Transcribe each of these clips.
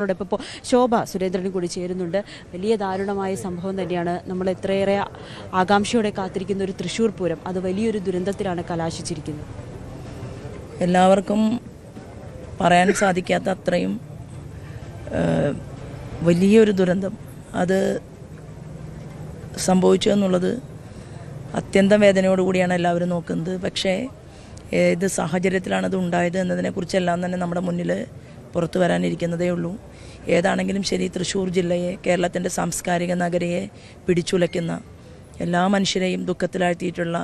ഇപ്പോൾ ശോഭ സുരേന്ദ്രനും കൂടി ചേരുന്നുണ്ട്. വലിയ ദാരുണമായ സംഭവം തന്നെയാണ്. നമ്മൾ എത്രയേറെ ആകാംക്ഷയോടെ കാത്തിരിക്കുന്ന ഒരു തൃശ്ശൂർ പൂരം അത് വലിയൊരു ദുരന്തത്തിലാണ് കലാശിച്ചിരിക്കുന്നത്. എല്ലാവർക്കും പറയാൻ സാധിക്കാത്ത അത്രയും വലിയൊരു ദുരന്തം അത് സംഭവിച്ചു എന്നുള്ളത് അത്യന്തം വേദനയോടുകൂടിയാണ് എല്ലാവരും നോക്കുന്നത്. പക്ഷേ ഏത് സാഹചര്യത്തിലാണ് അത് ഉണ്ടായത് എന്നതിനെക്കുറിച്ചെല്ലാം തന്നെ നമ്മുടെ മുന്നിൽ പുറത്തു വരാനിരിക്കുന്നതേ ഉള്ളൂ. ഏതാണെങ്കിലും ശരി, തൃശ്ശൂർ ജില്ലയെ, കേരളത്തിൻ്റെ സാംസ്കാരിക നഗരിയെ പിടിച്ചുലയ്ക്കുന്ന എല്ലാ മനുഷ്യരെയും ദുഃഖത്തിലാഴ്ത്തിയിട്ടുള്ള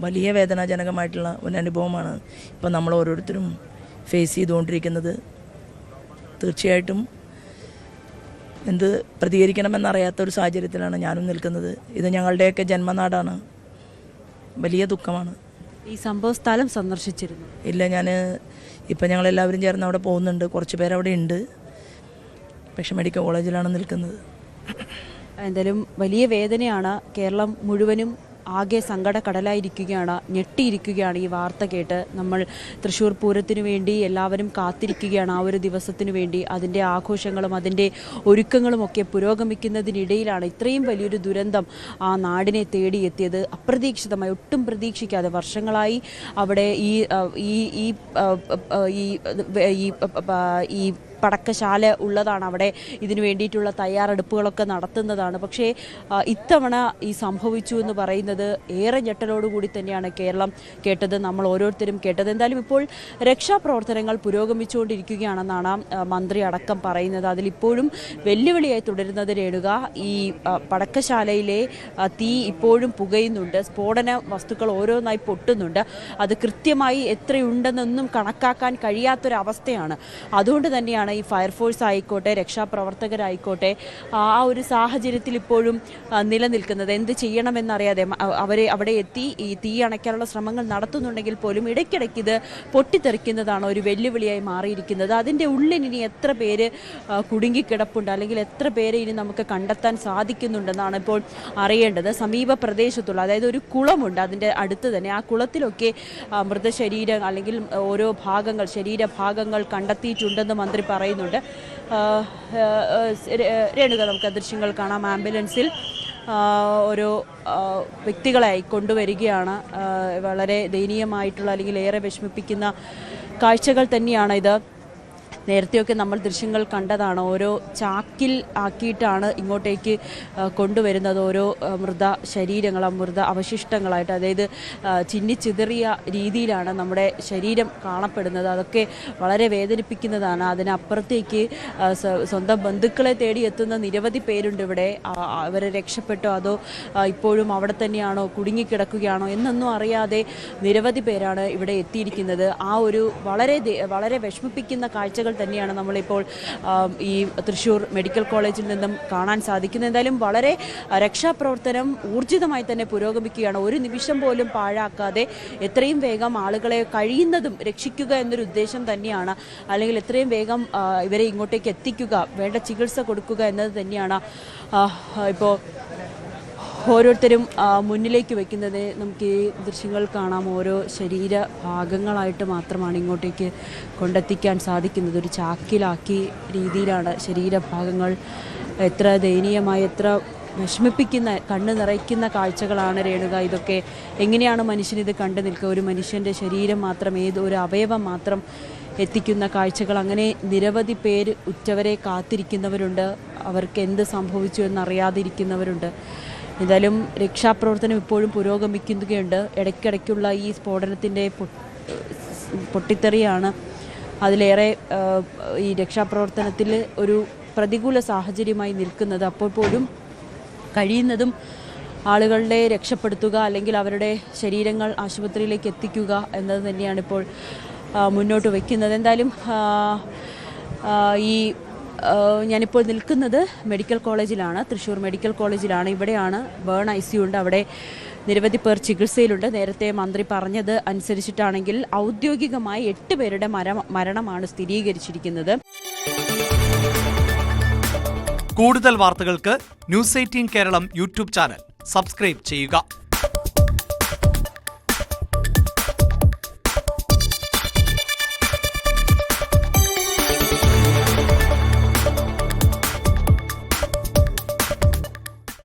വലിയ വേദനാജനകമായിട്ടുള്ള ഒരു അനുഭവമാണ് ഇപ്പം നമ്മൾ ഓരോരുത്തരും ഫേസ് ചെയ്തുകൊണ്ടിരിക്കുന്നത്. തീർച്ചയായിട്ടും എന്ത് പ്രതികരിക്കണമെന്നറിയാത്ത ഒരു സാഹചര്യത്തിലാണ് ഞാനും നിൽക്കുന്നത്. ഇത് ഞങ്ങളുടെയൊക്കെ ജന്മനാടാണ്. വലിയ ദുഃഖമാണ്. ഈ സംഭവ സ്ഥലം സന്ദർശിച്ചിരുന്നു? ഇല്ല, ഇപ്പം ഞങ്ങളെല്ലാവരും ചേർന്ന് അവിടെ പോകുന്നുണ്ട്. കുറച്ച് പേരവിടെ ഉണ്ട്. പക്ഷെ മെഡിക്കൽ കോളേജിലാണ് നിൽക്കുന്നത്. എന്തായാലും വലിയ വേദനയാണ്. കേരളം മുഴുവനും ആകെ സങ്കടക്കടലായിരിക്കുകയാണ്, ഞെട്ടിയിരിക്കുകയാണ് ഈ വാർത്ത കേട്ട്. നമ്മൾ തൃശ്ശൂർ പൂരത്തിനു വേണ്ടി എല്ലാവരും കാത്തിരിക്കുകയാണ്, ആ ഒരു ദിവസത്തിനു വേണ്ടി. അതിൻ്റെ ആഘോഷങ്ങളും അതിൻ്റെ ഒരുക്കങ്ങളുമൊക്കെ പുരോഗമിക്കുന്നതിനിടയിലാണ് ഇത്രയും വലിയൊരു ദുരന്തം ആ നാടിനെ തേടിയെത്തിയത്. അപ്രതീക്ഷിതമായി, ഒട്ടും പ്രതീക്ഷിക്കാതെ വർഷങ്ങളായി അവിടെ ഈ പടക്കശാല ഉള്ളതാണ്. അവിടെ ഇതിനു വേണ്ടിയിട്ടുള്ള തയ്യാറെടുപ്പുകളൊക്കെ നടത്തുന്നതാണ്. പക്ഷേ ഇത്തവണ ഈ സംഭവിച്ചു എന്ന് പറയുന്നത് ഏറെ ഞെട്ടലോടുകൂടി തന്നെയാണ് കേരളം കേട്ടത്, നമ്മൾ ഓരോരുത്തരും കേട്ടത്. എന്തായാലും ഇപ്പോൾ രക്ഷാപ്രവർത്തനങ്ങൾ പുരോഗമിച്ചുകൊണ്ടിരിക്കുകയാണെന്നാണ് മന്ത്രി അടക്കം പറയുന്നത്. അതിലിപ്പോഴും വെല്ലുവിളിയായി തുടരുന്നത് രേണുക, ഈ പടക്കശാലയിലെ തീ ഇപ്പോഴും പുകയുന്നുണ്ട്. സ്ഫോടന വസ്തുക്കൾ ഓരോന്നായി പൊട്ടുന്നുണ്ട്. അത് കൃത്യമായി എത്രയുണ്ടെന്നൊന്നും കണക്കാക്കാൻ കഴിയാത്തൊരവസ്ഥയാണ്. അതുകൊണ്ട് തന്നെയാണ് ഈ ഫയർഫോഴ്സ് ആയിക്കോട്ടെ, രക്ഷാപ്രവർത്തകരായിക്കോട്ടെ ആ ഒരു സാഹചര്യത്തിൽ ഇപ്പോഴും നിലനിൽക്കുന്നത്. എന്ത് ചെയ്യണമെന്നറിയാതെ അവിടെ എത്തി ഈ തീ അണയ്ക്കാനുള്ള ശ്രമങ്ങൾ നടത്തുന്നുണ്ടെങ്കിൽ പോലും ഇടയ്ക്കിടയ്ക്ക് ഇത് പൊട്ടിത്തെറിക്കുന്നതാണ് ഒരു വെല്ലുവിളിയായി മാറിയിരിക്കുന്നത്. അതിൻ്റെ ഉള്ളിൽ ഇനി എത്ര പേര് കുടുങ്ങിക്കിടപ്പുണ്ട്, അല്ലെങ്കിൽ എത്ര പേരെ ഇനി നമുക്ക് കണ്ടെത്താൻ സാധിക്കുന്നുണ്ടെന്നാണ് ഇപ്പോൾ അറിയേണ്ടത്. സമീപ പ്രദേശത്തുള്ള, അതായത് ഒരു കുളമുണ്ട് അതിൻ്റെ അടുത്ത് തന്നെ, ആ കുളത്തിലൊക്കെ മൃതശരീരം അല്ലെങ്കിൽ ഓരോ ഭാഗങ്ങൾ, ശരീരഭാഗങ്ങൾ കണ്ടെത്തിയിട്ടുണ്ടെന്ന് മന്ത്രി പറയുന്നുണ്ട്. രേണുക, നമുക്ക് ദൃശ്യങ്ങൾ കാണാം. ആംബുലൻസിൽ ഓരോ വ്യക്തികളായി കൊണ്ടുവരികയാണ്. വളരെ ദയനീയമായിട്ടുള്ള, അല്ലെങ്കിൽ ഏറെ വിഷമിപ്പിക്കുന്ന കാഴ്ചകൾ തന്നെയാണ് ഇത്. നേരത്തെയൊക്കെ നമ്മൾ ദൃശ്യങ്ങൾ കണ്ടതാണ്. ഓരോ ചാക്കിൽ ആക്കിയിട്ടാണ് ഇങ്ങോട്ടേക്ക് കൊണ്ടുവരുന്നത്. ഓരോ മൃത ശരീരങ്ങൾ, മൃത അവശിഷ്ടങ്ങളായിട്ട്, അതായത് ചിന്നിച്ചിതറിയ രീതിയിലാണ് നമ്മുടെ ശരീരം കാണപ്പെടുന്നത്. അതൊക്കെ വളരെ വേദനിപ്പിക്കുന്നതാണ്. അതിനപ്പുറത്തേക്ക് സ്വന്തം ബന്ധുക്കളെ തേടി എത്തുന്ന നിരവധി പേരുണ്ട് ഇവിടെ. അവരെ രക്ഷപ്പെട്ടോ അതോ ഇപ്പോഴും അവിടെ തന്നെയാണോ, കുടുങ്ങിക്കിടക്കുകയാണോ എന്നൊന്നും അറിയാതെ നിരവധി പേരാണ് ഇവിടെ എത്തിയിരിക്കുന്നത്. ആ ഒരു വളരെ വിഷമിപ്പിക്കുന്ന കാഴ്ചകൾ തന്നെയാണ് നമ്മളിപ്പോൾ ഈ തൃശ്ശൂർ മെഡിക്കൽ കോളേജിൽ നിന്നും കാണാൻ സാധിക്കുന്നത്. എന്തായാലും വളരെ രക്ഷാപ്രവർത്തനം ഊർജിതമായി തന്നെ പുരോഗമിക്കുകയാണ്. ഒരു നിമിഷം പോലും പാഴാക്കാതെ എത്രയും വേഗം ആളുകളെ കഴിയുന്നതും രക്ഷിക്കുക എന്നൊരു ഉദ്ദേശം തന്നെയാണ്, അല്ലെങ്കിൽ എത്രയും വേഗം ഇവരെ ഇങ്ങോട്ടേക്ക് എത്തിക്കുക, വേണ്ട ചികിത്സ കൊടുക്കുക എന്നത് തന്നെയാണ് ഇപ്പോൾ ഓരോരുത്തരും മുന്നിലേക്ക് വയ്ക്കുന്നത്. നമുക്ക് ഈ ദൃശ്യങ്ങൾ കാണാം. ഓരോ ശരീരഭാഗങ്ങളായിട്ട് മാത്രമാണ് ഇങ്ങോട്ടേക്ക് കൊണ്ടെത്തിക്കാൻ സാധിക്കുന്നത്. ഒരു ചാക്കിലാക്കി രീതിയിലാണ് ശരീരഭാഗങ്ങൾ. എത്ര ദയനീയമായി, എത്ര വിഷമിപ്പിക്കുന്ന, കണ്ണ് നിറയ്ക്കുന്ന കാഴ്ചകളാണ് രേണുക. ഇതൊക്കെ എങ്ങനെയാണ് മനുഷ്യനിത് കണ്ടു നിൽക്കുക? ഒരു മനുഷ്യൻ്റെ ശരീരം മാത്രം, ഒരു അവയവം മാത്രം എത്തിക്കുന്ന കാഴ്ചകൾ. അങ്ങനെ നിരവധി പേര് ഉറ്റവരെ കാത്തിരിക്കുന്നവരുണ്ട്. അവർക്ക് എന്ത് സംഭവിച്ചു എന്നറിയാതിരിക്കുന്നവരുണ്ട്. എന്തായാലും രക്ഷാപ്രവർത്തനം ഇപ്പോഴും പുരോഗമിക്കുകയുണ്ട്. ഇടയ്ക്കിടയ്ക്കുള്ള ഈ സ്ഫോടനത്തിൻ്റെ പൊട്ടിത്തെറിയാണ് അതിലേറെ ഈ രക്ഷാപ്രവർത്തനത്തിൽ ഒരു പ്രതികൂല സാഹചര്യമായി നിൽക്കുന്നത്. അപ്പോൾ പോലും കഴിയുന്നതും ആളുകളെ രക്ഷപ്പെടുത്തുക, അല്ലെങ്കിൽ അവരുടെ ശരീരങ്ങൾ ആശുപത്രിയിലേക്ക് എത്തിക്കുക എന്നത് തന്നെയാണ് ഇപ്പോൾ മുന്നോട്ട് വയ്ക്കുന്നത്. എന്തായാലും ഞാനിപ്പോൾ നിൽക്കുന്നത് മെഡിക്കൽ കോളേജിലാണ്, തൃശ്ശൂർ മെഡിക്കൽ കോളേജിലാണ്. ഇവിടെയാണ് ബേൺ ICU ഉണ്ട്. അവിടെ നിരവധി പേർ ചികിത്സയിലുണ്ട്. നേരത്തെ മന്ത്രി പറഞ്ഞത് അനുസരിച്ചിട്ടാണെങ്കിൽ ഔദ്യോഗികമായി 8 പേരുടെ മരണമാണ് സ്ഥിരീകരിച്ചിരിക്കുന്നത്. കൂടുതൽ വാർത്തകൾക്ക് News 18 Keralam YouTube channel subscribe ചെയ്യുക.